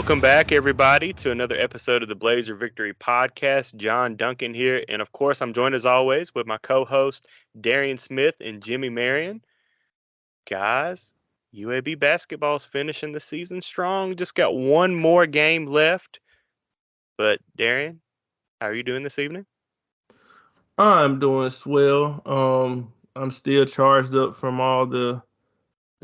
Welcome back, everybody, to another episode of the Blazer Victory Podcast. John Duncan here, and of course, I'm joined as always with my co-host Darian Smith and Jimmy Marion. Guys, UAB basketball's finishing the season strong. Just got one more game left. But Darian, how are you doing this evening? I'm doing swell. I'm still charged up from all the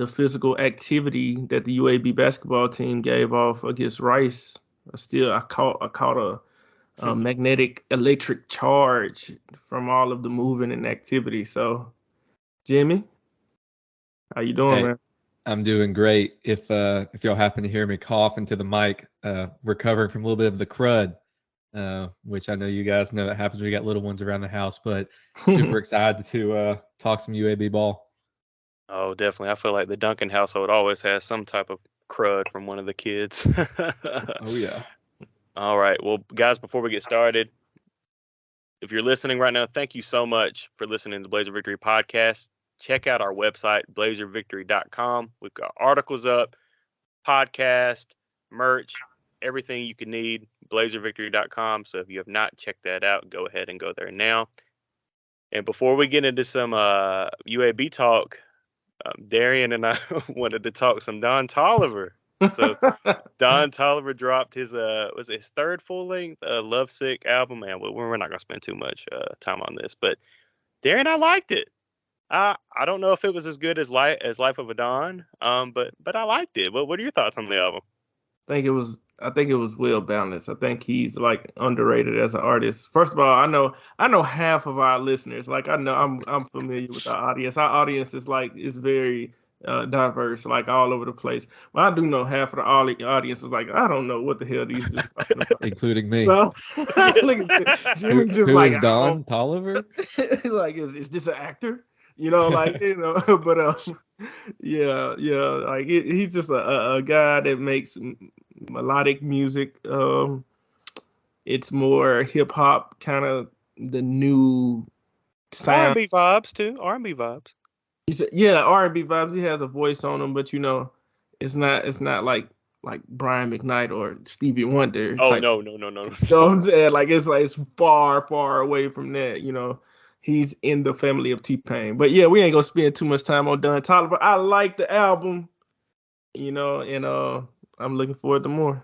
physical activity that the UAB basketball team gave off against Rice. I caught a magnetic electric charge from all of the moving and activity. So, Jimmy, how you doing, Hey, man? I'm doing great. If y'all happen to hear me cough into the mic, recovering from a little bit of the crud, which I know you guys know that happens when you got little ones around the house, but super excited to talk some UAB ball. Oh, definitely. I feel like the Duncan household always has some type of crud from one of the kids. Oh yeah. All right. Well, guys, before we get started, if you're listening right now, thank you so much for listening to the Blazer Victory Podcast. Check out our website, blazervictory.com. We've got articles up, podcast, merch, everything you can need, blazervictory.com. So if you have not checked that out, go ahead and go there now. And before we get into some UAB talk, Darian and I wanted to talk some Don Tolliver. So Don Tolliver dropped his was it his third full length Lovesick album. Man, we're not gonna spend too much time on this, but Darian, I liked it. I don't know if it was as good as Life of a Don, but I liked it. What are your thoughts on the album? I think it was well balanced. I think he's like underrated as an artist. First of all, I know half of our listeners. Like I know I'm familiar with our audience. Our audience is very diverse, like all over the place. But I do know half of the audience is like, I don't know what the hell these dudes talking about. Including me. So, look at Jimmy just who like is Don Tolliver? like is this an actor? But yeah, like he's just a guy that makes melodic music. It's more hip hop, kind of the new sound. R&B vibes too. R&B vibes. You said, yeah, R&B vibes. He has a voice on him, but it's not like Brian McKnight or Stevie Wonder. Oh type. no. You know what I'm saying? Like it's far away from that. He's in the family of T-Pain. But yeah, we ain't gonna spend too much time on Don Tolliver. I like the album, and I'm looking forward to more.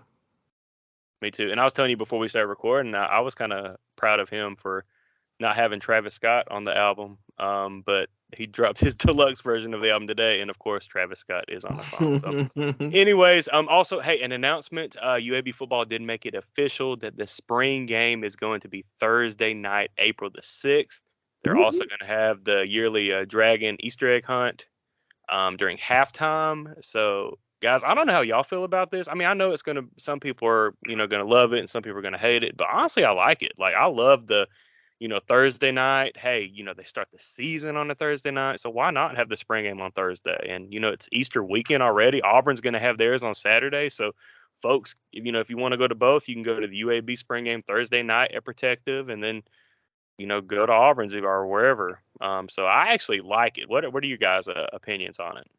Me too. And I was telling you before we started recording, I was kind of proud of him for not having Travis Scott on the album. But he dropped his deluxe version of the album today, and of course Travis Scott is on the song. So anyways, also, hey, an announcement, UAB football did make it official that the spring game is going to be Thursday night, April the 6th. They're also going to have the yearly Dragon Easter egg hunt during halftime. So, guys, I don't know how y'all feel about this. I mean, I know it's some people are, going to love it and some people are going to hate it. But honestly, I like it. Like, I love the, Thursday night. Hey, they start the season on a Thursday night. So why not have the spring game on Thursday? And, it's Easter weekend already. Auburn's going to have theirs on Saturday. So, folks, if you want to go to both, you can go to the UAB spring game Thursday night at Protective and then go to Auburn's or wherever. So I actually like it. What are you guys' opinions on it?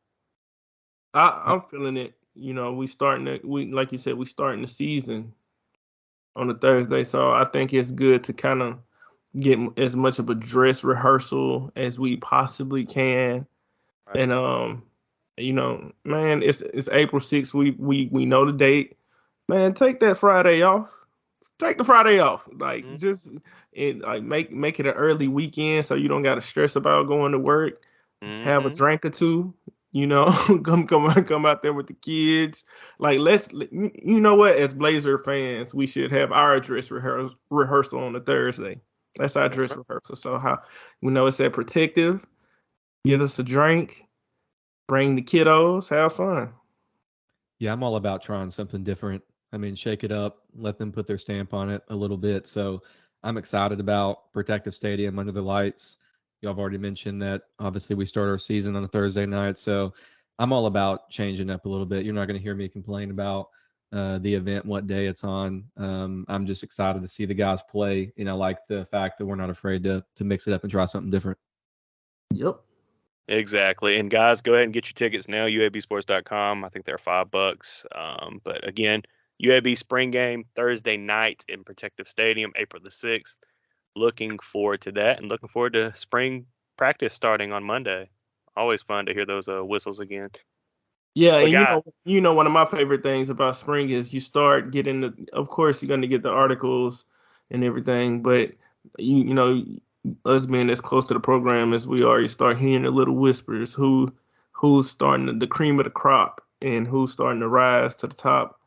I'm feeling it. Like you said, we starting the season on a Thursday, so I think it's good to kind of get as much of a dress rehearsal as we possibly can. Right. And man, it's April 6th. We know the date. Man, take that Friday off. Take the Friday off. Like make it an early weekend so you don't got to stress about going to work. Have a drink or two. Come out there with the kids. Like what? As Blazer fans, we should have our dress rehearsal on a Thursday. That's our dress rehearsal. So it's at Protective. Get us a drink. Bring the kiddos. Have fun. Yeah, I'm all about trying something different. I mean, shake it up, let them put their stamp on it a little bit. So I'm excited about Protective Stadium under the lights. Y'all have already mentioned that obviously we start our season on a Thursday night. So I'm all about changing up a little bit. You're not going to hear me complain about the event, what day it's on. I'm just excited to see the guys play. I like the fact that we're not afraid to mix it up and try something different. Yep. Exactly. And guys, go ahead and get your tickets now, uabsports.com. I think they're $5. But again, UAB spring game Thursday night in Protective Stadium, April the 6th. Looking forward to that and looking forward to spring practice starting on Monday. Always fun to hear those whistles again. Yeah, But and guys, one of my favorite things about spring is you start getting of course you're going to get the articles and everything, but you know us being as close to the program as we are, you start hearing the little whispers who's starting the cream of the crop and who's starting to rise to the top.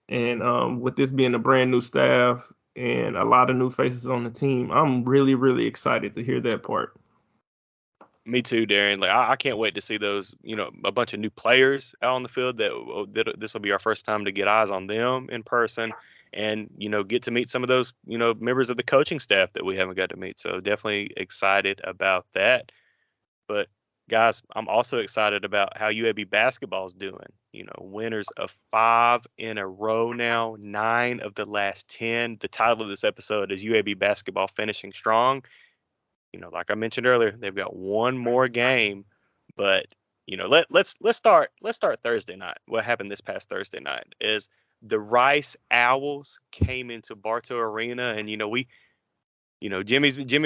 And with this being a brand new staff and a lot of new faces on the team, I'm really, really excited to hear that part. me too, Darren. Like I can't wait to see those, a bunch of new players out on the field. That this will be our first time to get eyes on them in person, and get to meet some of those, members of the coaching staff that we haven't got to meet. So definitely excited about that. But guys, I'm also excited about how UAB basketball's doing. Winners of 5 in a row now, 9 of the last 10. The title of this episode is UAB basketball finishing strong. Like I mentioned earlier, they've got one more game, but let's start Thursday night. What happened this past Thursday night is the Rice Owls came into Bartow Arena, and Jimmy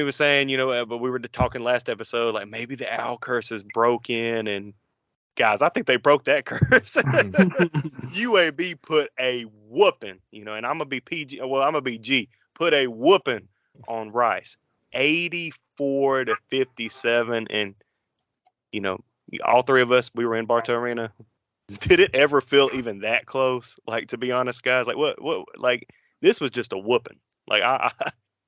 was saying, but we were talking last episode, like maybe the owl curse is broken, and guys, I think they broke that curse. UAB put a whooping, and I'm gonna be PG. Well, I'm gonna be G. Put a whooping on Rice, 84-57, and all three of us, we were in Bartow Arena. Did it ever feel even that close? Like, to be honest, guys, like what, like this was just a whooping. Like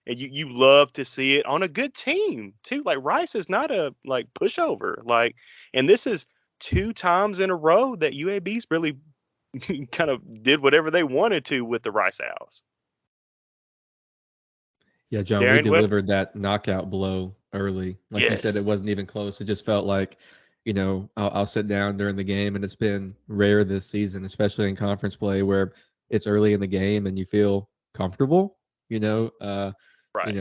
and you love to see it on a good team too. Like Rice is not a pushover. Like, and this is 2 times in a row that UAB's really kind of did whatever they wanted to with the Rice Owls. Yeah, John, we Darren, delivered that knockout blow early. Like you said, it Yes. wasn't even close. It just felt like, I'll sit down during the game, and it's been rare this season, especially in conference play, where it's early in the game and you feel comfortable. Right.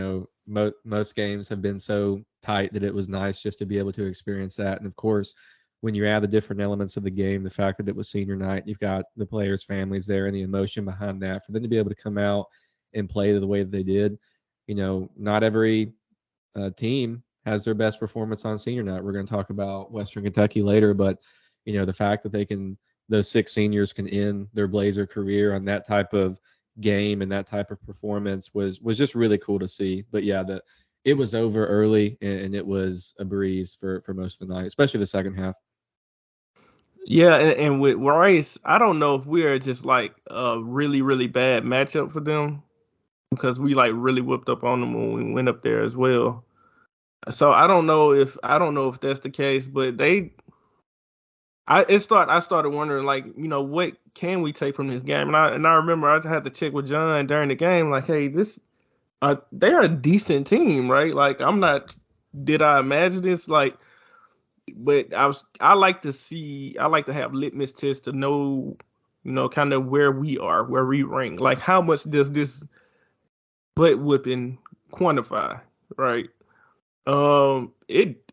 Most games have been so tight that it was nice just to be able to experience that. And of course, when you add the different elements of the game, the fact that it was senior night, you've got the players' families there and the emotion behind that, for them to be able to come out and play the way that they did. Not every team has their best performance on senior night. We're going to talk about Western Kentucky later, but the fact that those 6 seniors can end their Blazer career on that type of game and that type of performance was just really cool to see. But yeah, it was over early, and it was a breeze for most of the night, especially the second half. Yeah, and with Rice, I don't know if we're just like a really, really bad matchup for them, because we really whipped up on them when we went up there as well. So I don't know if that's the case, but I started wondering, what can we take from this game? And I remember I had to check with John during the game, like, hey, they're a decent team, right? Like, did I imagine this? Like, but I like to have litmus tests to know, kind of where we are, where we rank. Like, how much does this butt whipping quantify, right?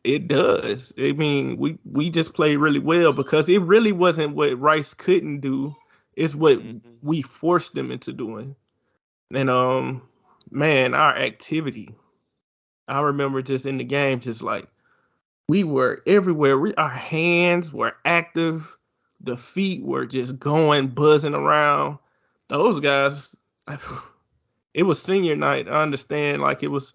It does. I mean, we just played really well, because it really wasn't what Rice couldn't do. It's what we forced them into doing. And man, our activity. I remember just in the game, just like we were everywhere. Our hands were active. The feet were just going, buzzing around. Those guys, it was senior night. I understand, like, it was,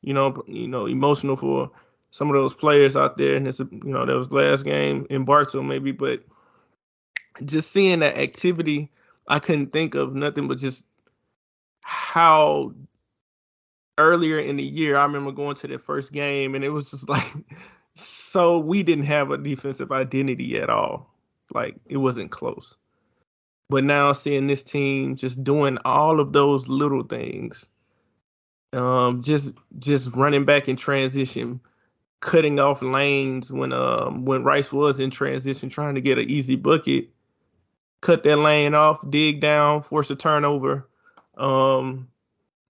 emotional for some of those players out there, and that was last game in Bartow maybe, but just seeing that activity, I couldn't think of nothing but just how earlier in the year, I remember going to the first game, and it was just like, so we didn't have a defensive identity at all. Like, it wasn't close. But now seeing this team just doing all of those little things, just running back in transition, cutting off lanes when Rice was in transition trying to get an easy bucket, cut that lane off, dig down, force a turnover.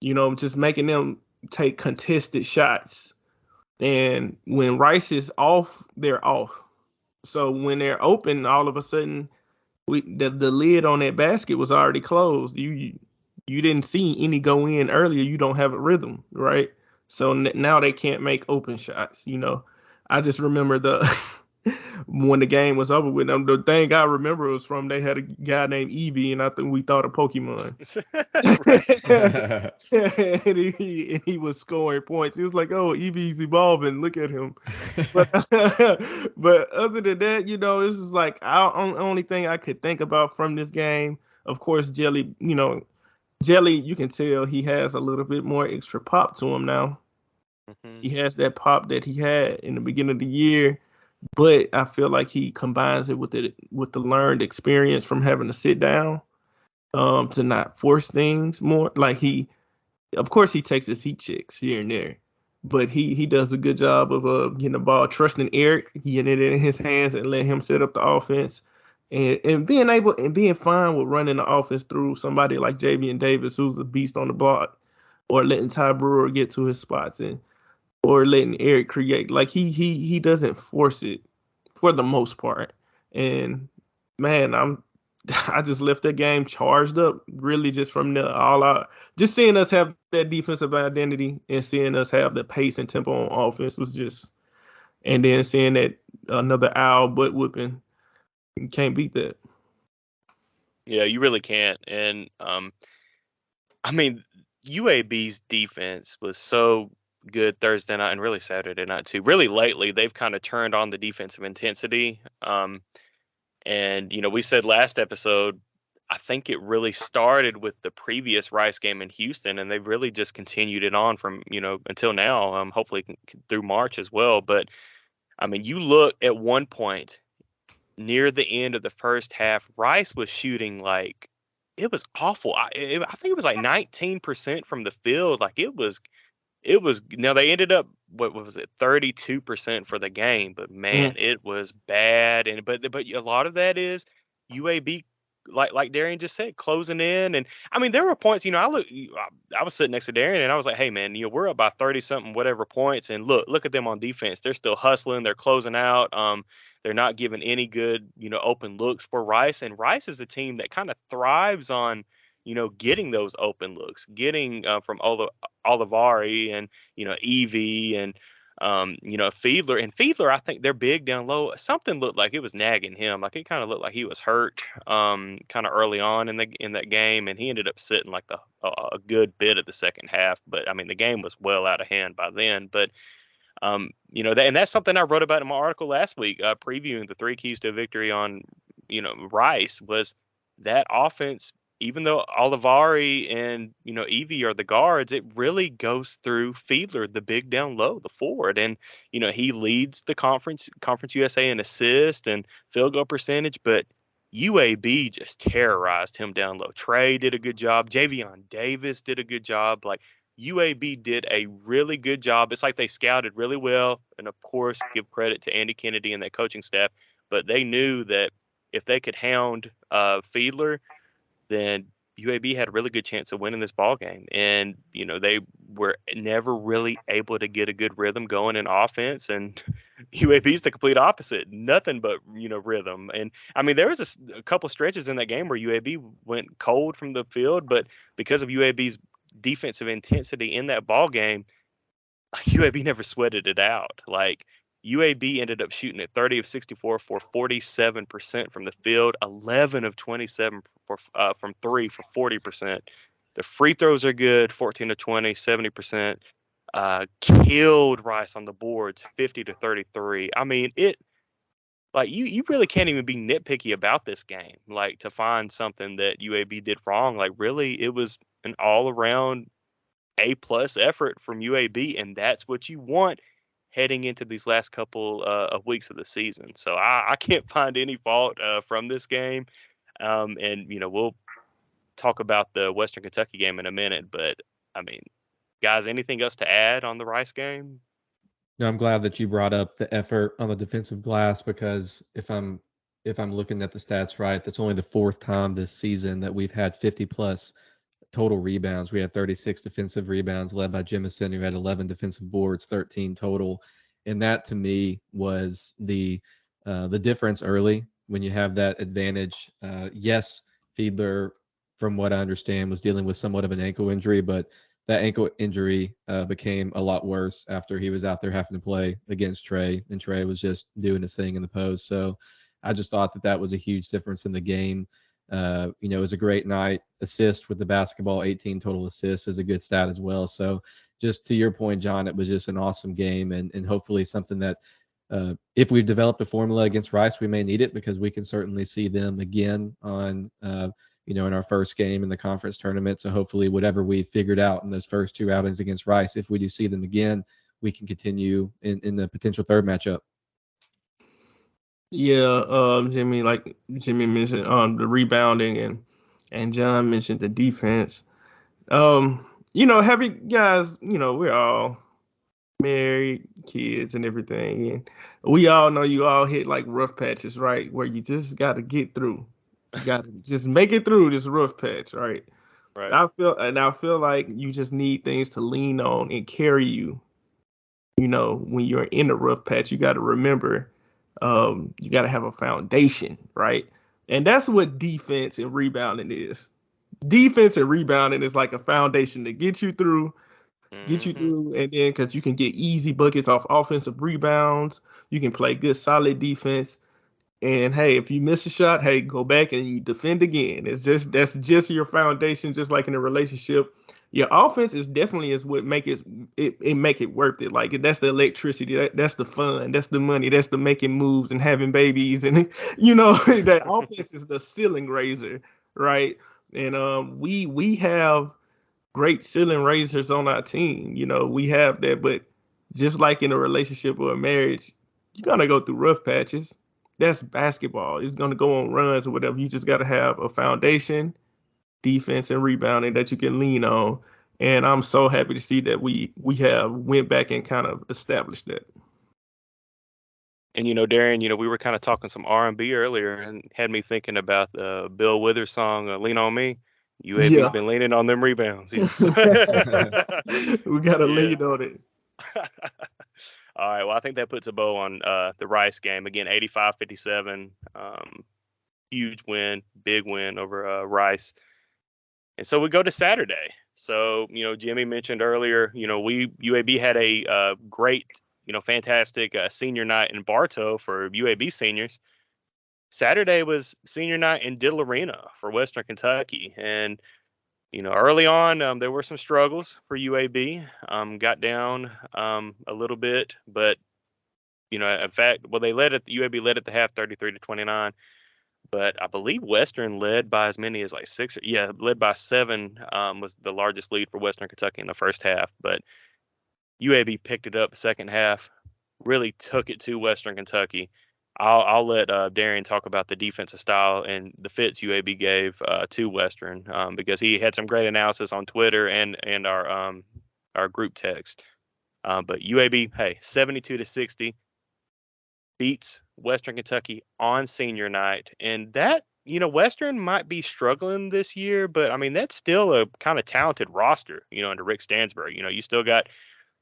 Just making them take contested shots. And when Rice is off, they're off. So when they're open, all of a sudden the lid on that basket was already closed. You didn't see any go in earlier. You don't have a rhythm, right? So now they can't make open shots. I just remember when the game was over with them. The thing I remember was from they had a guy named Eevee, and I think we thought of Pokemon. and he was scoring points. He was like, "Oh, Eevee's evolving. Look at him." But but other than that, it's just like only thing I could think about from this game. Of course, Jelly. Jelly, you can tell he has a little bit more extra pop to him now. Mm-hmm. He has that pop that he had in the beginning of the year, but I feel like he combines it with the learned experience from having to sit down, to not force things more. Like of course, he takes his heat checks here and there, but he does a good job of getting the ball, trusting Eric, getting it in his hands and letting him set up the offense, and being fine with running the offense through somebody like Javian Davis, who's a beast on the block, or letting Ty Brewer get to his spots, or letting Eric create. Like he doesn't force it for the most part. And man, I just left that game charged up, really, just from the all out. Just seeing us have that defensive identity and seeing us have the pace and tempo on offense was just, and then seeing that another owl butt whooping, you can't beat that. Yeah, you really can't. And I mean, UAB's defense was so good Thursday night and really Saturday night too. Really lately, they've kind of turned on the defensive intensity. And we said last episode, I think it really started with the previous Rice game in Houston, and they've really just continued it on from until now. Hopefully through March as well. But I mean, you look at one point near the end of the first half, Rice was shooting like it was awful. I think it was like 19% from the field. Like it was. Now they ended up, what was it, 32% for the game, but man, it was bad. And but a lot of that is UAB, like Darian just said, closing in. And I mean, there were points. I was sitting next to Darian, and I was like, hey man, we're up by 30 something whatever points, and look at them on defense. They're still hustling. They're closing out. They're not giving any good open looks for Rice. And Rice is a team that kind of thrives on getting those open looks, getting from Olivari and Evie and Fiedler. And Fiedler, I think they're big down low. Something looked like it was nagging him. Like it kind of looked like he was hurt kind of early on in that game, and he ended up sitting like a good bit of the second half. But I mean, the game was well out of hand by then. But and that's something I wrote about in my article last week, previewing the 3 keys to victory on Rice, was that offense. Even though Olivari and Evie are the guards, it really goes through Fiedler, the big down low, the forward, and he leads the conference USA in assist and field goal percentage, but UAB just terrorized him down low. Trey did a good job. Javion Davis did a good job. Like UAB did a really good job. It's like they scouted really well, and of course, give credit to Andy Kennedy and that coaching staff. But they knew that if they could hound Fiedler, then UAB had a really good chance of winning this ball game. And they were never really able to get a good rhythm going in offense, and UAB's the complete opposite, nothing but rhythm. And I mean, there was a couple stretches in that game where UAB went cold from the field, but because of UAB's defensive intensity in that ball game, UAB never sweated it out. Like UAB ended up shooting at 30 of 64 for 47% from the field, 11 of 27 from 3 for 40%. The free throws are good, 14 to 20, 70%. Killed Rice on the boards, 50 to 33. I mean, you really can't even be nitpicky about this game, like to find something that UAB did wrong. Like really, it was an all-around A+ effort from UAB, and that's what you want heading into these last couple of weeks of the season. So I can't find any fault from this game. And we'll talk about the Western Kentucky game in a minute. But I mean, guys, anything else to add on the Rice game? No, I'm glad that you brought up the effort on the defensive glass, because if I'm looking at the stats right, that's only the 4th time this season that we've had 50+ total rebounds. We had 36 defensive rebounds led by Jemison, who had 11 defensive boards, 13 total. And that to me was the difference early when you have that advantage. Yes, Fiedler, from what I understand, was dealing with somewhat of an ankle injury, but that ankle injury became a lot worse after he was out there having to play against Trey, and Trey was just doing his thing in the post. So I just thought that was a huge difference in the game. It was a great night. Assist with the basketball, 18 total assists is a good stat as well. So just to your point, John, it was just an awesome game, and hopefully something that if we've developed a formula against Rice, we may need it, because we can certainly see them again on in our first game in the conference tournament. So hopefully whatever we figured out in those first two outings against Rice, if we do see them again, we can continue in the potential third matchup. Yeah, Jimmy, like Jimmy mentioned, the rebounding, and John mentioned the defense. Have you guys, we're all married, kids, and everything, and we all know you all hit like rough patches, right? Where you just got to get through. You got to just make it through this rough patch, right? Right. I feel like you just need things to lean on and carry you. When you're in a rough patch, you got to remember, you got to have a foundation, right? And that's what defense and rebounding is. Defense and rebounding is like a foundation to get you through, and then because you can get easy buckets off offensive rebounds, you can play good solid defense, and hey, if you miss a shot, hey, go back and you defend again. That's just your foundation, just like in a relationship. Your offense is definitely is what make it make it worth it. Like that's the electricity, that's the fun, that's the money, that's the making moves and having babies, and that offense is the ceiling raiser, right? And we have great ceiling raisers on our team. We have that, but just like in a relationship or a marriage, you're gonna go through rough patches. That's basketball. It's gonna go on runs or whatever. You just gotta have a foundation, defense, and rebounding that you can lean on. And I'm so happy to see that we have went back and kind of established that. And Darren, we were kind of talking some R&B earlier, and had me thinking about the Bill Withers song "Lean on Me." UAB's been leaning on them rebounds. Yes. We gotta lean on it. All right. Well, I think that puts a bow on the Rice game. Again, 85-57. Huge win, big win over Rice. And so we go to Saturday. So, Jimmy mentioned earlier, UAB had a great, fantastic senior night in Bartow for UAB seniors. Saturday was senior night in Diddle Arena for Western Kentucky. And, early on, there were some struggles for UAB. Got down a little bit, but, in fact, UAB led at the half 33-29. But I believe Western led by as many as like six. Led by 7 was the largest lead for Western Kentucky in the first half. But UAB picked it up the second half, really took it to Western Kentucky. I'll let Darian talk about the defensive style and the fits UAB gave to Western because he had some great analysis on Twitter and our group text. But UAB, hey, 72-60 beats Western Kentucky on senior night, and that Western might be struggling this year, but I mean that's still a kind of talented roster. Under Rick Stansbury, you still got.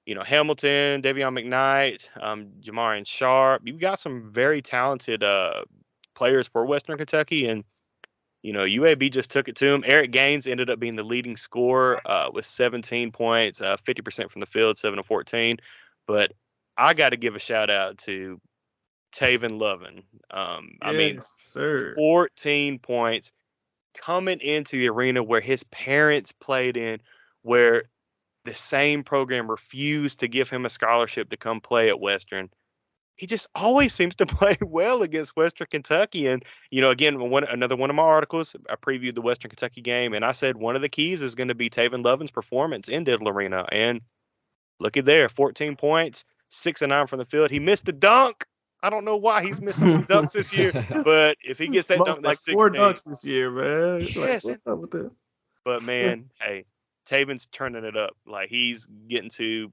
Hamilton, Davion McKnight, Jamarian Sharp. You've got some very talented players for Western Kentucky, and UAB just took it to him. Eric Gaines ended up being the leading scorer with 17 points, 50% from the field, 7 of 14. But I got to give a shout out to Taven Lovin. Sir. 14 points coming into the arena where his parents played in, where the same program refused to give him a scholarship to come play at Western. He just always seems to play well against Western Kentucky. And, again, another one of my articles, I previewed the Western Kentucky game, and I said one of the keys is going to be Taven Lovin's performance in Diddle Arena. And look at there, 14 points, 6 of 9 from the field. He missed the dunk. I don't know why he's missing many dunks this year, but if he gets that dunk, that's like 4 dunks this year, man. Yes. What's up with that? But, man, hey. Taven's turning it up. Like he's getting to,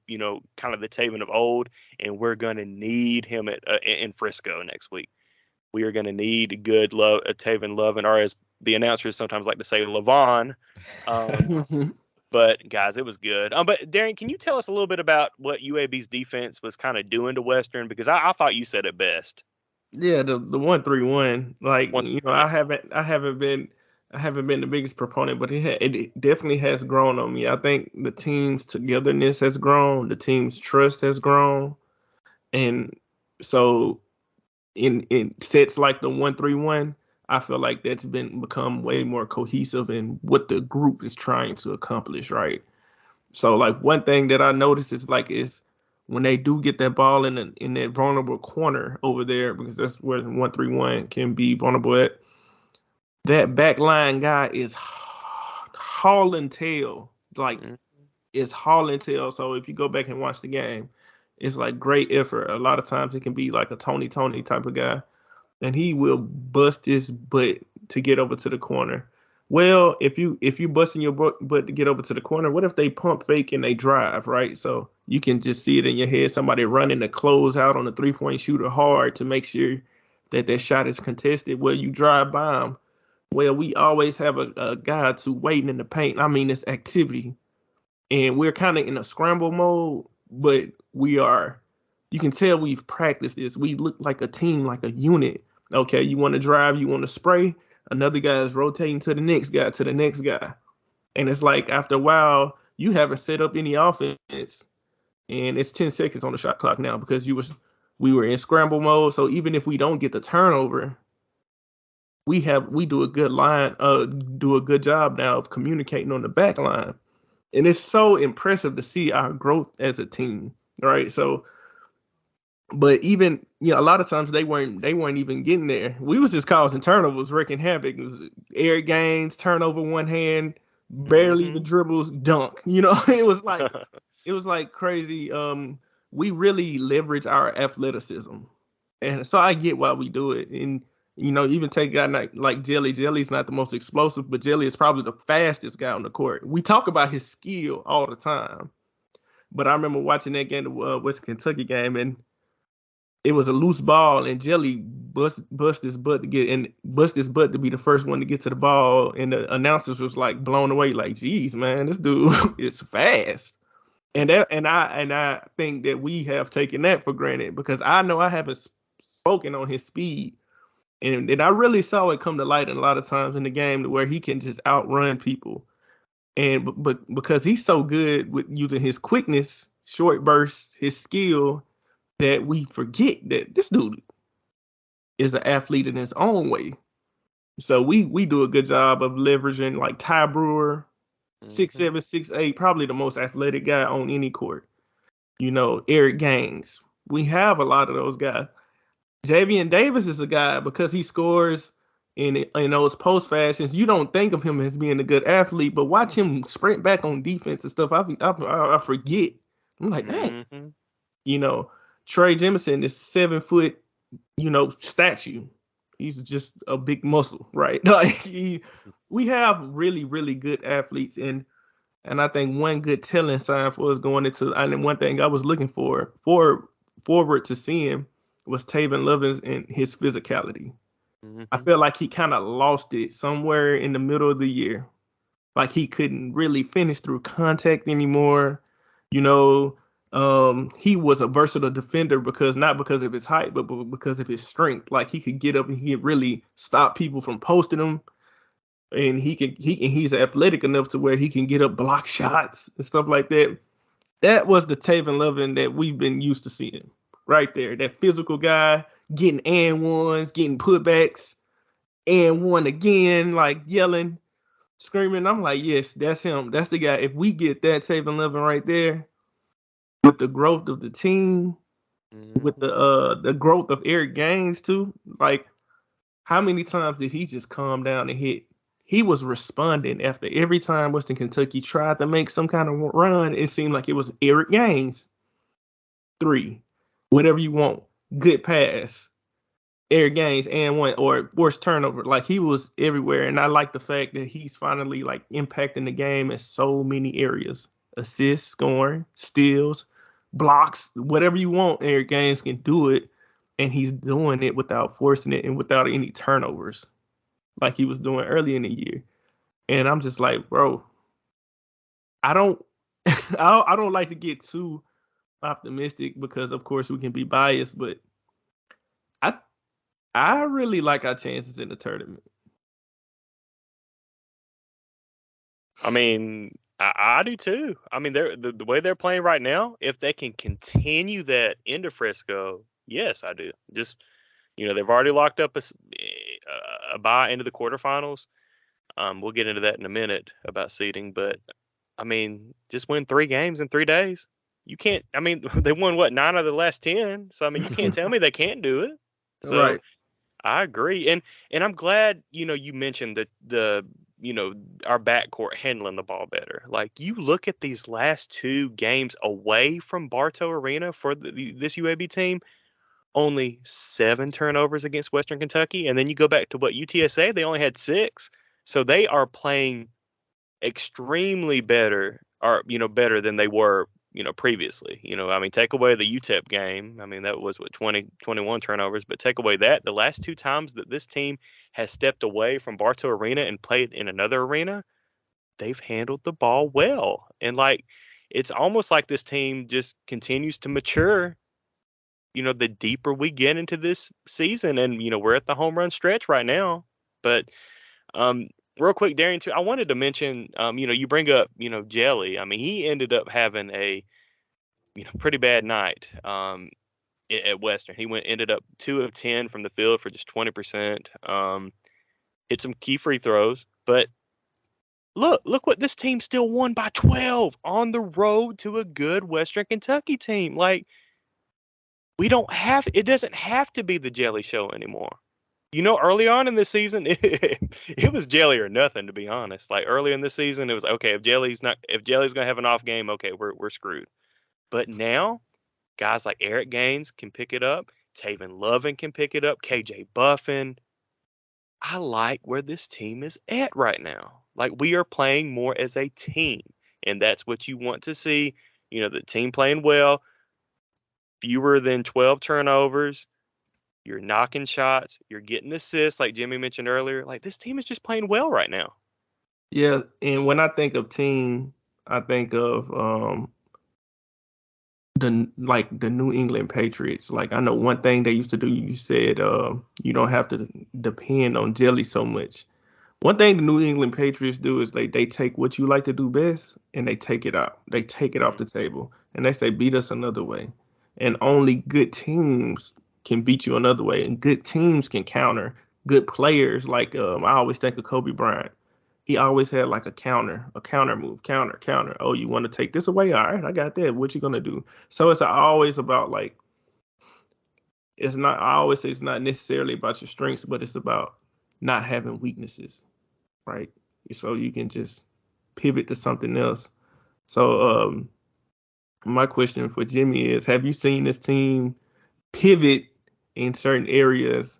kind of the Taven of old, and we're going to need him in Frisco next week. We are going to need good Taven Lovin, or as the announcers sometimes like to say, Lavon. But guys, it was good. But Darren, can you tell us a little bit about what UAB's defense was kind of doing to Western? Because I thought you said it best. Yeah, the 1-3-1. Like, One, I yes. haven't been the biggest proponent, but it definitely has grown on me. I think the team's togetherness has grown, the team's trust has grown, and so in sets like the 1-3-1, I feel like that's become way more cohesive in what the group is trying to accomplish, right? So like one thing that I noticed is when they do get that ball in that vulnerable corner over there, because that's where 1-3-1 can be vulnerable at. That back line guy is hauling tail, like Mhm. is hauling tail. So if you go back and watch the game, it's like great effort. A lot of times it can be like a Tony type of guy, and he will bust his butt to get over to the corner. Well, if you busting your butt to get over to the corner, what if they pump fake and they drive, right? So you can just see it in your head, somebody running the close out on the 3-point shooter hard to make sure that shot is contested. Well, you drive by them. Well, we always have a guy or two waiting in the paint. I mean, it's activity, and we're kind of in a scramble mode, but you can tell we've practiced this. We look like a team, like a unit. Okay, you want to drive, you want to spray, another guy is rotating to the next guy, to the next guy. And it's like after a while, you haven't set up any offense, and it's 10 seconds on the shot clock now because we were in scramble mode. So even if we don't get the turnover, we do a good job now of communicating on the back line. And it's so impressive to see our growth as a team, right? So, but even a lot of times they weren't even getting there. We was just causing turnovers, wreaking havoc. It was air gains, turnover, one hand, barely even Mhm. dribbles, dunk. It was like crazy. We really leverage our athleticism, and so I get why we do it. And even take a guy like Jelly. Jelly's not the most explosive, but Jelly is probably the fastest guy on the court. We talk about his skill all the time, but I remember watching that game, the West Kentucky game, and it was a loose ball, and Jelly bust his butt to be the first one to get to the ball, and the announcers was like blown away, like, "Geez, man, this dude is fast." And I think that we have taken that for granted because I know I haven't spoken on his speed, and I really saw it come to light in a lot of times in the game where he can just outrun people, and but because he's so good with using his quickness, short bursts, his skill, that we forget that this dude is an athlete in his own way. So we do a good job of leveraging like Ty Brewer, six Mhm. seven, 6'8", probably the most athletic guy on any court. Eric Gaines. We have a lot of those guys. Javian Davis is a guy because he scores in those post fashions. You don't think of him as being a good athlete, but watch him sprint back on defense and stuff. I forget. I'm like, dang. Mhm. You know, Trey Jemison is 7 foot, statue. He's just a big muscle, right? We have really, really good athletes, and I think one good telling sign for us going into, and one thing I was looking for forward to seeing was Taven Lovins and his physicality. I Mhm. feel like he kind of lost it somewhere in the middle of the year. Like he couldn't really finish through contact anymore. You know, he was a versatile defender not because of his height, but because of his strength. Like he could get up and he could really stop people from posting him, and he's athletic enough to where he can get up block shots and stuff like that. That was the Taven Lovin that we've been used to seeing right there. That physical guy getting and ones, getting putbacks, and one again, like yelling, screaming. I'm like, yes, that's him. That's the guy. If we get that Taven Lovin right there, with the growth of the team, with Mhm. the growth of Eric Gaines too, like how many times did he just calm down and hit? He was responding after every time Western Kentucky tried to make some kind of run. It seemed like it was Eric Gaines. Three, whatever you want. Good pass. Eric Gaines and one or forced turnover. Like he was everywhere. And I like the fact that he's finally like impacting the game in so many areas. Assists, scoring, steals, blocks, whatever you want, Eric Gaines can do it. And he's doing it without forcing it and without any turnovers like he was doing early in the year. And I'm just like, bro, I don't I don't like to get too optimistic because of course we can be biased, but I I really like our chances in the tournament. I mean, I do too. I mean, the way they're playing right now, if they can continue that into Frisco, yes, I do. Just they've already locked up a bye into the quarterfinals. We'll get into that in a minute about seeding, but I mean, just win 3 games in 3 days. You can't. I mean, they won what 9 out of the last 10. So I mean, you can't tell me they can't do it. So Right. I agree, and I'm glad you mentioned the you know our backcourt handling the ball better. Like you look at these last 2 games away from Bartow Arena for this UAB team, only 7 turnovers against Western Kentucky, and then you go back to what UTSA, they only had 6. So they are playing extremely better, or better than they were previously. I mean, take away the UTEP game, I mean that was what 20 21 turnovers, but take away that, the last 2 times that this team has stepped away from Bartow Arena and played in another arena, they've handled the ball well. And like it's almost like this team just continues to mature the deeper we get into this season. And we're at the home run stretch right now. But real quick, Darian, too, I wanted to mention, you bring up, Jelly. I mean, he ended up having a, pretty bad night at Western. He ended up 2 of 10 from the field for just 20%. Hit some key free throws, but look what this team still won by 12 on the road to a good Western Kentucky team. Like it doesn't have to be the Jelly show anymore. Early on in the season, it was Jelly or nothing, to be honest. Like earlier in the season, it was okay, if Jelly's gonna have an off game, okay, we're screwed. But now, guys like Eric Gaines can pick it up, Taven Lovin can pick it up, KJ Buffin. I like where this team is at right now. Like we are playing more as a team, and that's what you want to see. The team playing well, fewer than 12 turnovers. You're knocking shots. You're getting assists, like Jimmy mentioned earlier. Like this team is just playing well right now. Yeah, and when I think of team, I think of the New England Patriots. Like I know one thing they used to do. You said you don't have to depend on Jelly so much. One thing the New England Patriots do is they take what you like to do best and they take it out. They take it off the table and they say beat us another way. And only good teams can beat you another way, and good teams can counter good players. Like I always think of Kobe Bryant. He always had like a counter move, counter. Oh, you want to take this away? All right, I got that. What you gonna do? So it's always about like it's not. I always say it's not necessarily about your strengths, but it's about not having weaknesses, right? So you can just pivot to something else. So my question for Jimmy is: have you seen this team pivot in certain areas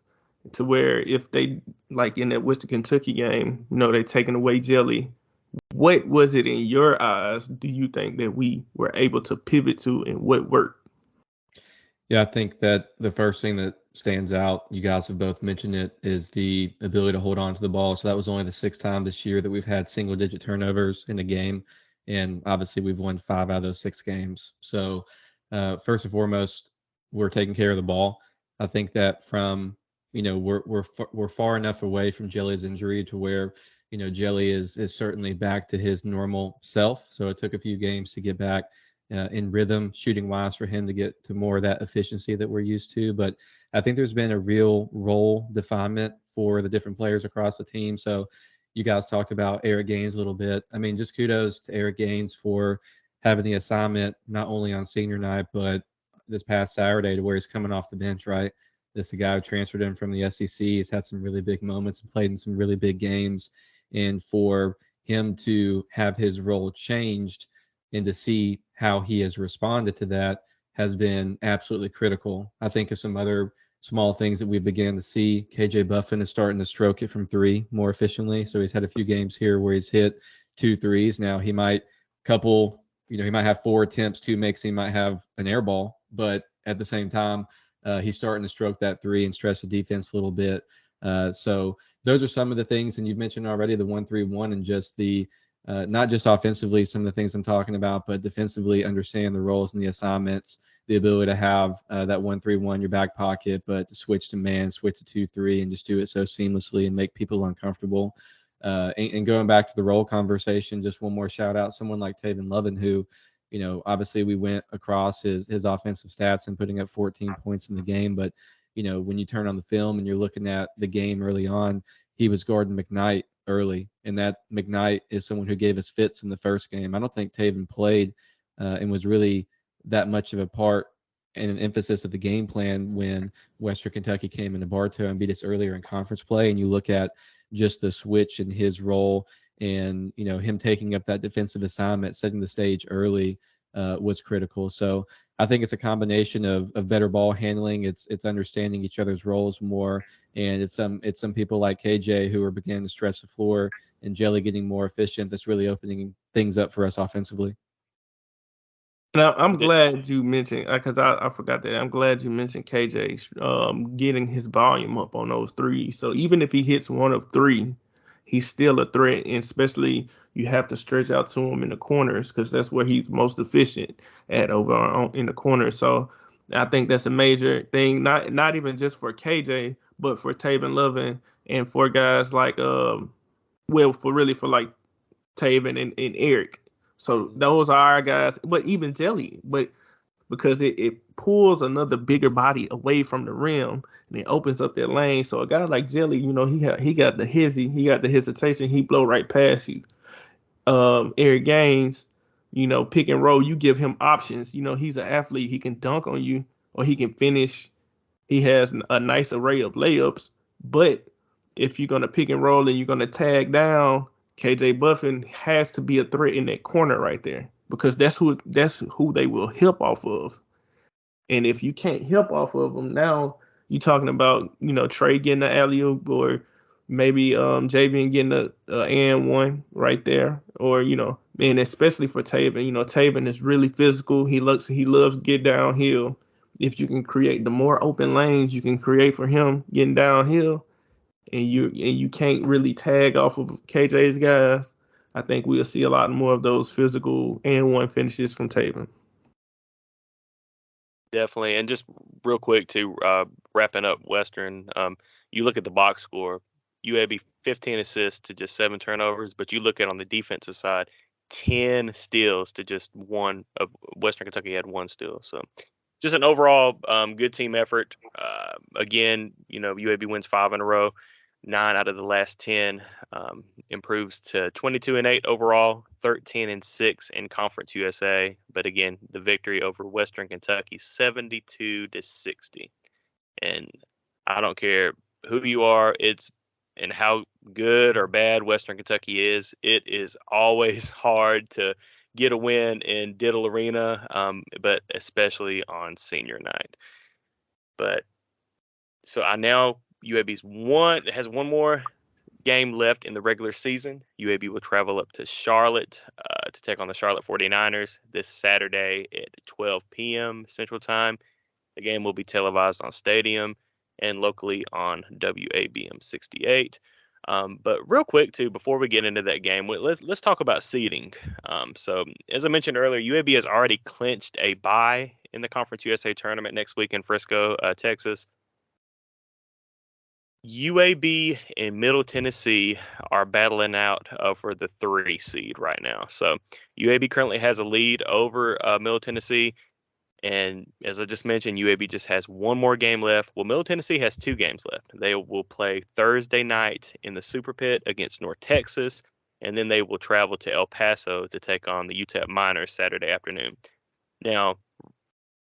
to where if they, like in that Western Kentucky game, they taken away Jelly? What was it in your eyes, do you think, that we were able to pivot to, and what worked? Yeah, I think that the first thing that stands out, you guys have both mentioned it, is the ability to hold on to the ball. So that was only the 6th time this year that we've had single-digit turnovers in a game. And obviously we've won 5 out of those 6 games. So first and foremost, we're taking care of the ball. I think that from, we're far enough away from Jelly's injury to where, Jelly is certainly back to his normal self. So it took a few games to get back in rhythm, shooting wise, for him to get to more of that efficiency that we're used to. But I think there's been a real role definement for the different players across the team. So you guys talked about Eric Gaines a little bit. I mean, just kudos to Eric Gaines for having the assignment not only on senior night, but this past Saturday, to where he's coming off the bench, right? This is a guy who transferred in from the SEC. He's had some really big moments and played in some really big games. And for him to have his role changed and to see how he has responded to that has been absolutely critical. I think of some other small things that we began to see. KJ Buffin is starting to stroke it from 3 more efficiently. So he's had a few games here where he's hit 2 threes. Now he might he might have 4 attempts, 2 makes, he might have an air ball, but at the same time, he's starting to stroke that 3 and stress the defense a little bit. So those are some of the things, and you've mentioned already the 1-3-1 and just the not just offensively, some of the things I'm talking about, but defensively understand the roles and the assignments the ability to have that 1-3-1 in your back pocket, but to switch to man, switch to 2-3, and just do it so seamlessly and make people uncomfortable. And going back to the role conversation, just one more shout out, someone like Taven Lovin, who, obviously we went across his offensive stats and putting up 14 points in the game. But, when you turn on the film and you're looking at the game early on, he was guarding McKnight early. And that McKnight is someone who gave us fits in the first game. I don't think Taven played and was really that much of a part and an emphasis of the game plan when Western Kentucky came into Bartow and beat us earlier in conference play. And you look at just the switch in his role and, him taking up that defensive assignment, setting the stage early was critical. So I think it's a combination of better ball handling. It's understanding each other's roles more. And it's some people like KJ who are beginning to stretch the floor and Jelly getting more efficient. That's really opening things up for us offensively. Now, I'm glad you mentioned, because I forgot that. I'm glad you mentioned KJ getting his volume up on those threes. So even if he hits one of three, he's still a threat. And especially you have to stretch out to him in the corners because that's where he's most efficient at in the corners. So I think that's a major thing, not even just for KJ, but for Taven Lovin and for guys like, for like Taven and Eric. So those are our guys, but even Jelly, but because it pulls another bigger body away from the rim and it opens up that lane. So a guy like Jelly, he got the hesitation, he blow right past you. Eric Gaines, pick and roll, you give him options. He's an athlete, he can dunk on you or he can finish. He has a nice array of layups, but if you're gonna pick and roll and you're gonna tag down, KJ Buffin has to be a threat in that corner right there because that's who they will help off of. And if you can't help off of them, now you're talking about Trey getting the alley-oop or maybe Javian getting the and one right there, or and especially for Taven, Taven is really physical. He loves to get downhill. If you can create the more open lanes you can create for him getting downhill, and you can't really tag off of KJ's guys, I think we'll see a lot more of those physical and one finishes from Taven. Definitely. And just real quick to wrapping up Western, you look at the box score, UAB 15 assists to just 7 turnovers, but you look at on the defensive side, 10 steals to just 1. Western Kentucky had 1 steal. So just an overall good team effort. Again, UAB wins 5 in a row. 9 out of the last 10, improves to 22-8 overall, 13-6 in Conference USA. But again, the victory over Western Kentucky, 72-60. And I don't care who you are, and how good or bad Western Kentucky is. It is always hard to get a win in Diddle Arena, but especially on senior night. But so UAB has one more game left in the regular season. UAB will travel up to Charlotte to take on the Charlotte 49ers this Saturday at 12 p.m. Central Time. The game will be televised on Stadium and locally on WABM 68. But real quick too, before we get into that game, let's talk about seeding. So as I mentioned earlier, UAB has already clinched a bye in the Conference USA tournament next week in Frisco, Texas. UAB and Middle Tennessee are battling out for the 3 seed right now. So UAB currently has a lead over Middle Tennessee. And as I just mentioned, UAB just has 1 more game left. Well, Middle Tennessee has 2 games left. They will play Thursday night in the Super Pit against North Texas. And then they will travel to El Paso to take on the UTEP Miners Saturday afternoon. Now,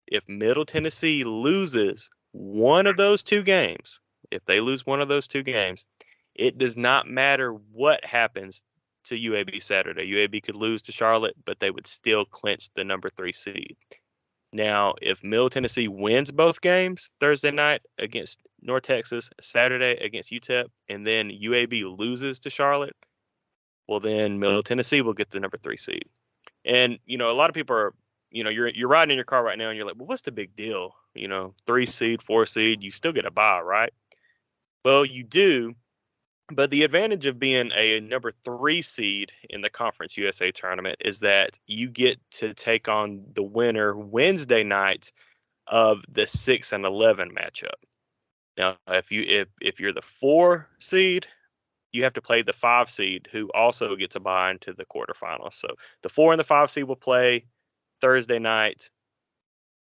if Middle Tennessee loses one of those 2 games, if they lose one of those 2 games, it does not matter what happens to UAB Saturday. UAB could lose to Charlotte, but they would still clinch the number 3 seed. Now, if Middle Tennessee wins both games, Thursday night against North Texas, Saturday against UTEP, and then UAB loses to Charlotte, well, then Middle Tennessee will get the number 3 seed. And, a lot of people are, you're riding in your car right now and you're like, well, what's the big deal? 3 seed, 4 seed, you still get a bye, right? Well, you do, but the advantage of being a number 3 seed in the Conference USA tournament is that you get to take on the winner Wednesday night of the 6 and 11 matchup. Now, if you're the 4 seed, you have to play the 5 seed, who also gets a bye into the quarterfinals. So the 4 and the 5 seed will play Thursday night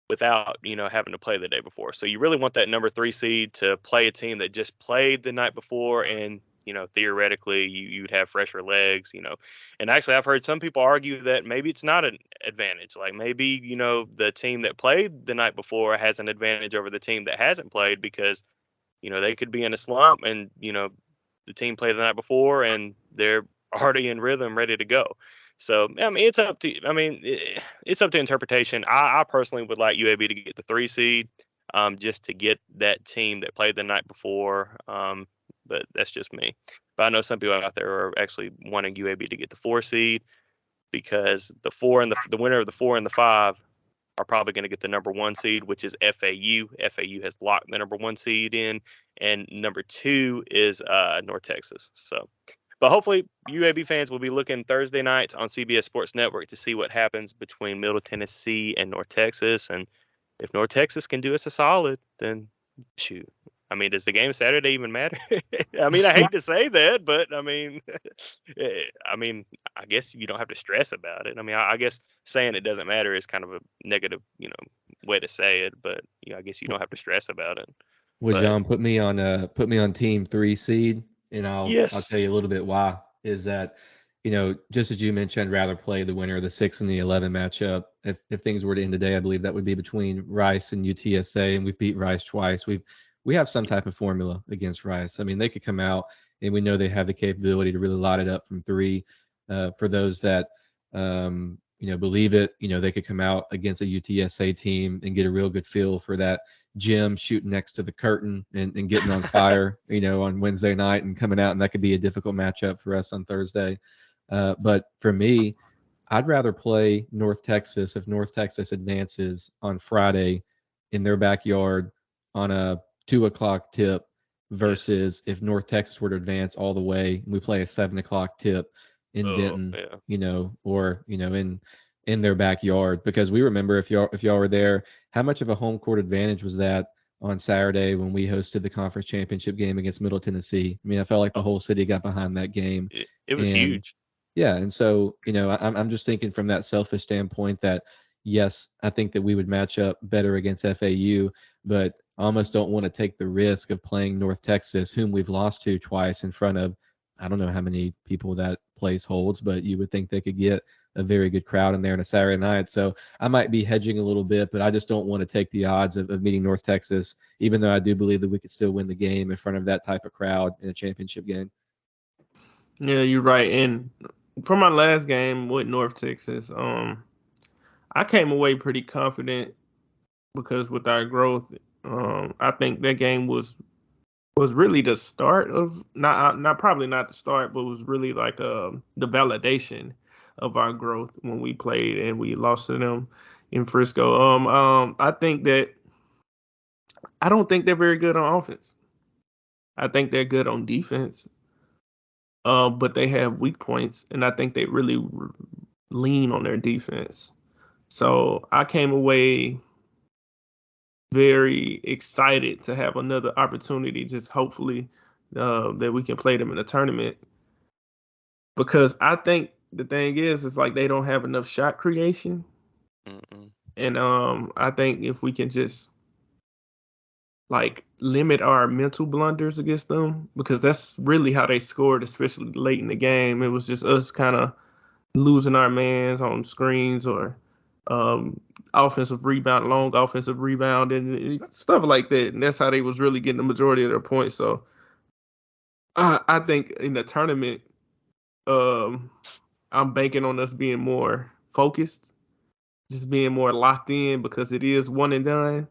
without having to play the day before. So you really want that number 3 seed to play a team that just played the night before, and theoretically you'd have fresher legs. And actually I've heard some people argue that maybe it's not an advantage. Like maybe the team that played the night before has an advantage over the team that hasn't played, because they could be in a slump, and the team played the night before and they're already in rhythm, ready to go. So I mean, it's up to interpretation. I personally would like UAB to get the 3 seed, just to get that team that played the night before. But that's just me. But I know some people out there are actually wanting UAB to get the 4 seed, because the 4 and the winner of the 4 and the 5 are probably going to get the number 1 seed, which is FAU. FAU has locked the number 1 seed in, and number 2 is North Texas. So, but hopefully UAB fans will be looking Thursday nights on CBS Sports Network to see what happens between Middle Tennessee and North Texas. And if North Texas can do us a solid, then shoot. I mean, does the game Saturday even matter? I mean, I hate to say that, but I mean, I guess you don't have to stress about it. I mean, I guess saying it doesn't matter is kind of a negative, way to say it, but I guess you don't have to stress about it. Well, John, put me on team 3 seed, and I'll tell you a little bit why. Is that, just as you mentioned, rather play the winner of the 6 and the 11 matchup. If things were to end today, I believe that would be between Rice and UTSA, and we've beat Rice twice. We have some type of formula against Rice. I mean, they could come out, and we know they have the capability to really light it up from 3. For those that believe it, they could come out against a UTSA team and get a real good feel for that gym shooting next to the curtain and getting on fire, on Wednesday night and coming out, and that could be a difficult matchup for us on Thursday. But for me, I'd rather play North Texas if North Texas advances on Friday in their backyard on a 2:00 tip versus if North Texas were to advance all the way and we play a 7:00 tip in Denton, or in their backyard. Because we remember, if y'all were there, how much of a home court advantage was that on Saturday when we hosted the conference championship game against Middle Tennessee? I mean, I felt like the whole city got behind that game. It was huge. Yeah, and so I'm just thinking from that selfish standpoint that yes, I think that we would match up better against FAU, but I almost don't want to take the risk of playing North Texas, whom we've lost to twice, in front of, I don't know how many people that place holds, but you would think they could get a very good crowd in there on a Saturday night. So I might be hedging a little bit, but I just don't want to take the odds of meeting North Texas, even though I do believe that we could still win the game in front of that type of crowd in a championship game. Yeah, you're right. And for my last game with North Texas, I came away pretty confident, because with our growth, I think that game was really the start of not probably not the start, but was really like the validation of our growth when we played and we lost to them in Frisco. I don't think they're very good on offense. I think they're good on defense, but they have weak points, and I think they really lean on their defense. So I came away very excited to have another opportunity, just hopefully that we can play them in a tournament, because I think the thing is like they don't have enough shot creation. Mm-mm. And I think if we can just like limit our mental blunders against them, because that's really how they scored, especially late in the game. It was just us kind of losing our mans on screens or long offensive rebound and stuff like that. And that's how they was really getting the majority of their points. So I think in the tournament, I'm banking on us being more focused, just being more locked in, because it is one and done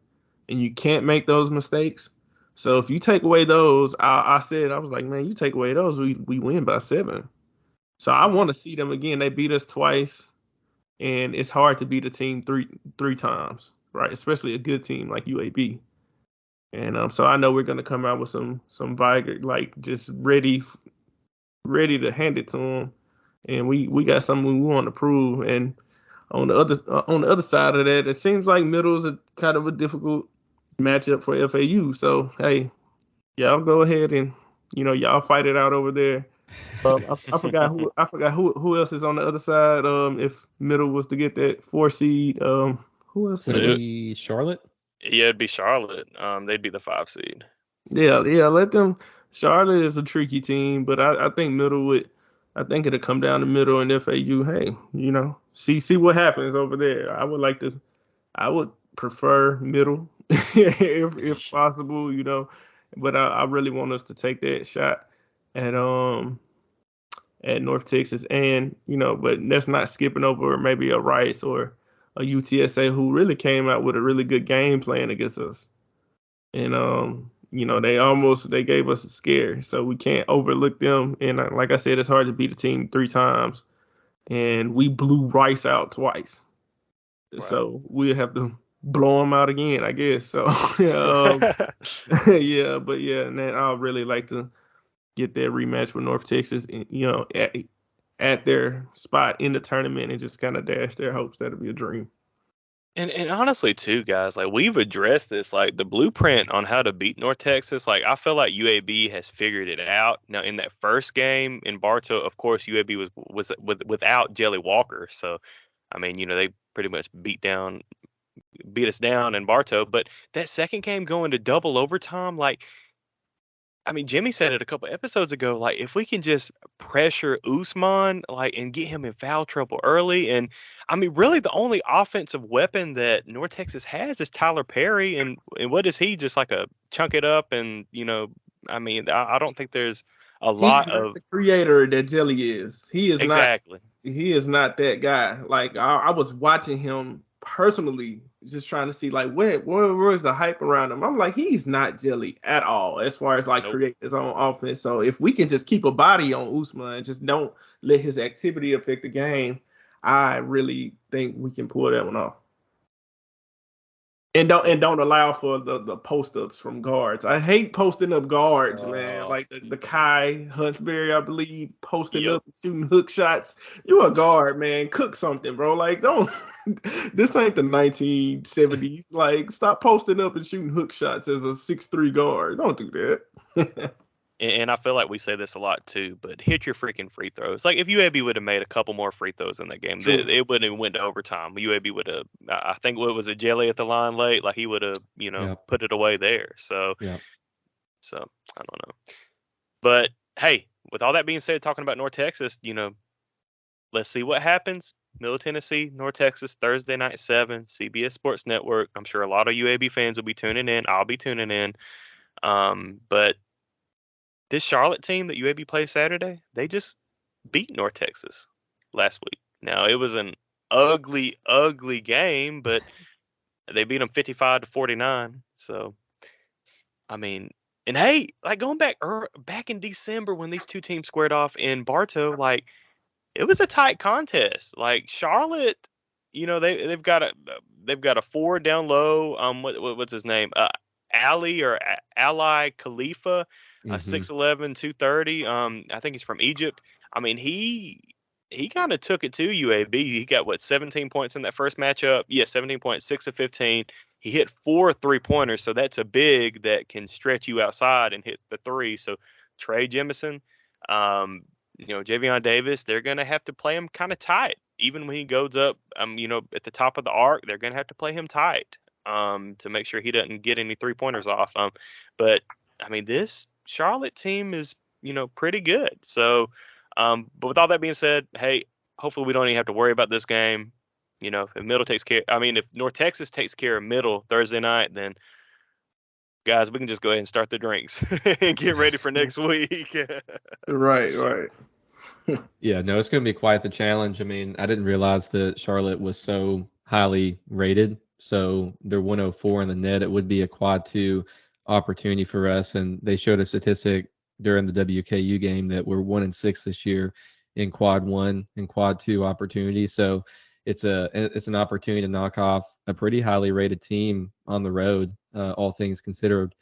and you can't make those mistakes. So if you take away those, I was like, man, you take away those, we win by 7. So I want to see them again. They beat us twice, and it's hard to beat a team three times, right? Especially a good team like UAB. And so I know we're gonna come out with some vigor, like just ready to hand it to them. And we got something we want to prove. And on the other side of that, it seems like Middle is a kind of a difficult matchup for FAU. So hey, y'all go ahead and y'all fight it out over there. I forgot who else is on the other side. If Middle was to get that 4 seed, who else? Would it be Charlotte? Yeah, it'd be Charlotte. They'd be the 5 seed. Yeah. Let them. Charlotte is a tricky team, but I think Middle would. I think it'll come down to Middle and FAU. Hey, see what happens over there. I would prefer Middle if possible. But I really want us to take that shot at North Texas, and but that's not skipping over maybe a Rice or a UTSA who really came out with a really good game plan against us, and they gave us a scare, so we can't overlook them. And like I said, it's hard to beat a team 3 times, and we blew Rice out twice, right. So we'll have to blow them out again, I guess. So yeah, but yeah, and then I'd really like to get that rematch with North Texas, at their spot in the tournament and just kind of dash their hopes. That'll be a dream. And honestly, too, guys, like we've addressed this, like the blueprint on how to beat North Texas. Like I feel like UAB has figured it out. Now, in that first game in Bartow, of course, UAB was without Jelly Walker. So, I mean, they pretty much beat us down in Bartow. But that second game going to double overtime, like, I mean, Jimmy said it a couple episodes ago. Like, if we can just pressure Usman, like, and get him in foul trouble early, and I mean, really, the only offensive weapon that North Texas has is Tyler Perry, and what is he? Just like a chunk it up, and I mean, I don't think there's a lot of the creator that Jelly is. He is exactly. He is not that guy. Like I was watching him personally, just trying to see like where's the hype around him. I'm like, he's not Jelly at all as far as like creating his own offense. So if we can just keep a body on Usman and just don't let his activity affect the game, I really think we can pull that one off. And don't allow for the post ups from guards. I hate posting up guards, man. Like the Kai Huntsberry, I believe, posting up and shooting hook shots. You a guard, man. Cook something, bro. Like don't. This ain't the 1970s. Like stop posting up and shooting hook shots as a 6'3" guard. Don't do that. And I feel like we say this a lot too, but hit your freaking free throws. Like if UAB would have made a couple more free throws in that game, it wouldn't have went to overtime. UAB would have, I think, what was it, Jelly at the line late? Like he would have, put it away there. So, so I don't know. But hey, with all that being said, talking about North Texas, let's see what happens. Middle Tennessee, North Texas, Thursday night 7, CBS Sports Network. I'm sure a lot of UAB fans will be tuning in. I'll be tuning in. But this Charlotte team that UAB plays Saturday, they just beat North Texas last week. Now, it was an ugly, ugly game, but they beat them 55-49. So, I mean, and hey, like going back in December when these two teams squared off in Bartow, like it was a tight contest. Like Charlotte, they've got a forward down low. What's his name? Ali Khalifa. 6'11", 230. I think he's from Egypt. I mean, he kind of took it to UAB. He got 17 points in that first matchup. Yeah, 17 points, 6 of 15. He hit 4 3-pointers, so that's a big that can stretch you outside and hit the 3. So Trey Jemison, Javion Davis, they're gonna have to play him kind of tight, even when he goes up. At the top of the arc, they're gonna have to play him tight, to make sure he doesn't get any 3-pointers off. But I mean, this Charlotte team is, pretty good. So, but with all that being said, hey, hopefully we don't even have to worry about this game. If North Texas takes care of Middle Thursday night, then guys, we can just go ahead and start the drinks and get ready for next week. Right. Yeah, no, it's going to be quite the challenge. I mean, I didn't realize that Charlotte was so highly rated. So they're 104 in the net. It would be a quad 2 opportunity for us, and they showed a statistic during the WKU game that we're 1-6 this year in quad 1 and quad 2 opportunities. So it's an opportunity to knock off a pretty highly rated team on the road, all things considered.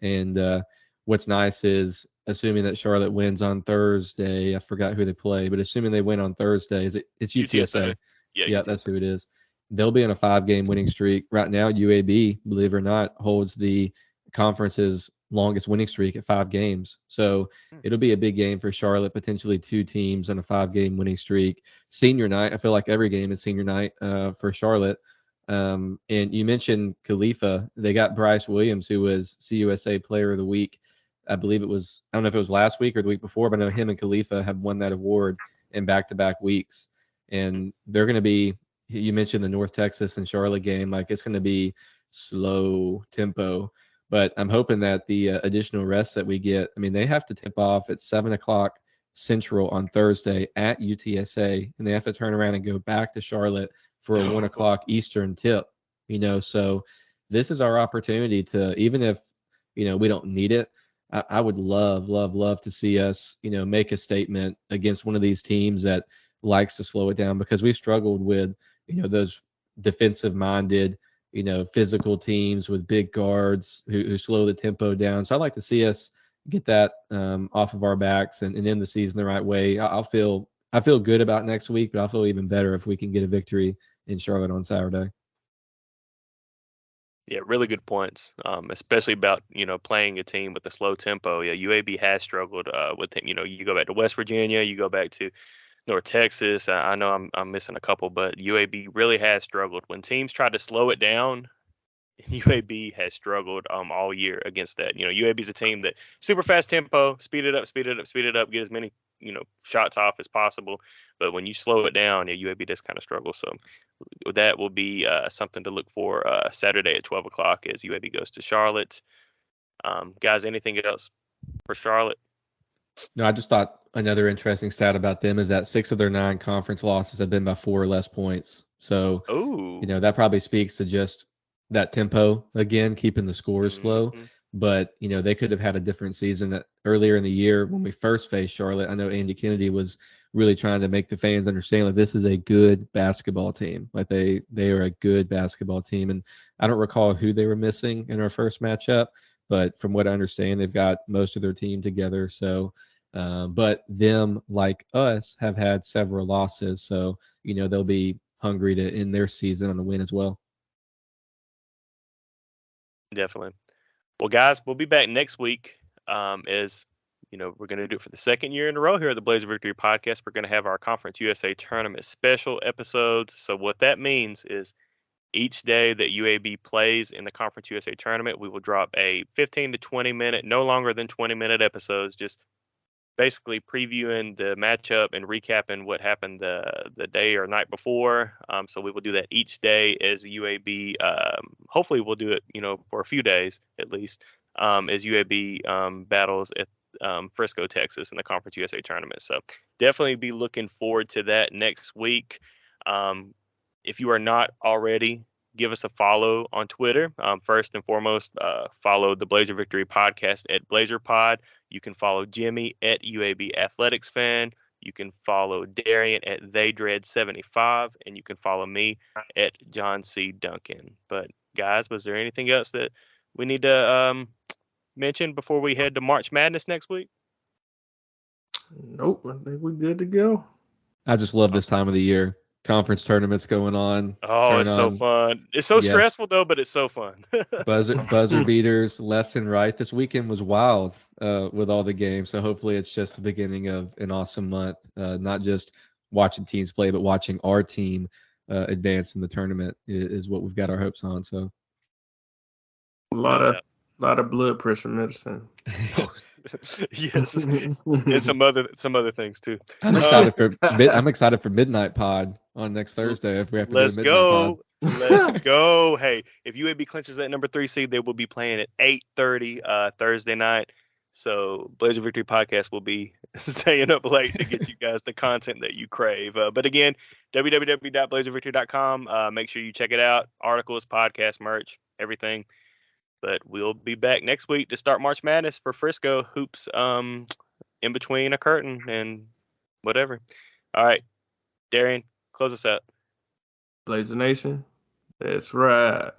And what's nice is, assuming that Charlotte wins on Thursday, I forgot who they play, but assuming they win on Thursday, it's UTSA. Yeah, that's who it is. They'll be on a 5-game winning streak. Right now, UAB, believe it or not, holds the conference's longest winning streak at 5 games. So it'll be a big game for Charlotte, potentially 2 teams on a 5-game winning streak. Senior night, I feel like every game is senior night for Charlotte. And you mentioned Khalifa. They got Bryce Williams, who was CUSA Player of the Week. I believe it was, I don't know if it was last week or the week before, but I know him and Khalifa have won that award in back-to-back weeks. And they're going to be, you mentioned the North Texas and Charlotte game, like it's going to be slow tempo. But I'm hoping that the additional rest that we get, I mean, they have to tip off at 7 o'clock Central on Thursday at UTSA, and they have to turn around and go back to Charlotte for a 1 o'clock Eastern tip, so this is our opportunity to, even if, we don't need it, I would love to see us, make a statement against one of these teams that likes to slow it down, because we've struggled with, those defensive minded, physical teams with big guards who slow the tempo down. So I'd like to see us get that off of our backs and end the season the right way. I feel good about next week, but I'll feel even better if we can get a victory in Charlotte on Saturday. Yeah, really good points, especially about, playing a team with a slow tempo. Yeah, UAB has struggled with him. You go back to West Virginia, you go back to North Texas. I know I'm missing a couple, but UAB really has struggled. When teams try to slow it down, UAB has struggled all year against that. UAB is a team that super fast tempo, speed it up, get as many shots off as possible. But when you slow it down, UAB does kind of struggle. So that will be something to look for Saturday at 12 o'clock as UAB goes to Charlotte. Guys, anything else for Charlotte? No, I just thought another interesting stat about them is that 6 of their 9 conference losses have been by 4 or less points. So, that probably speaks to just that tempo, again, keeping the scores slow. But, they could have had a different season earlier in the year when we first faced Charlotte. I know Andy Kennedy was really trying to make the fans understand like this is a good basketball team. Like they are a good basketball team. And I don't recall who they were missing in our first matchup, but from what I understand, they've got most of their team together. So, but them, like us, have had several losses. So, they'll be hungry to end their season on a win as well. Definitely. Well, guys, we'll be back next week. As we're going to do it for the second year in a row here at the Blazer Victory Podcast. We're going to have our Conference USA Tournament special episodes. So what that means is each day that UAB plays in the Conference USA Tournament, we will drop a 15 to 20 minute, no longer than 20-minute episodes, just basically previewing the matchup and recapping what happened the day or night before. So we will do that each day as UAB. Hopefully we'll do it, for a few days at least, as UAB battles at Frisco, Texas in the Conference USA Tournament. So definitely be looking forward to that next week. If you are not already, give us a follow on Twitter. First and foremost, follow the Blazer Victory Podcast at BlazerPod. You can follow Jimmy at UAB Athletics Fan. You can follow Darian at TheyDread75, and you can follow me at John C. Duncan. But guys, was there anything else that we need to mention before we head to March Madness next week? Nope, I think we're good to go. I just love this time of the year. Conference tournaments going on. Oh, it's so fun. It's so stressful though, but it's so fun. buzzer beaters left and right. This weekend was wild with all the games. So hopefully it's just the beginning of an awesome month. Not just watching teams play, but watching our team advance in the tournament is what we've got our hopes on. So a lot of blood pressure medicine. Yes, and some other things too. I'm excited for Midnight Pod on next Thursday if we have to Let's do a Midnight Pod. Let's go. Hey, if UAB clinches that number 3 seed, they will be playing at 8:30 Thursday night. So Blazer Victory Podcast will be staying up late to get you guys the content that you crave. But again, www.blazervictory.com. Make sure you check it out. Articles, podcast, merch, everything. But we'll be back next week to start March Madness for Frisco hoops in between a curtain and whatever. All right, Darian, close us out. Blazer Nation, that's right.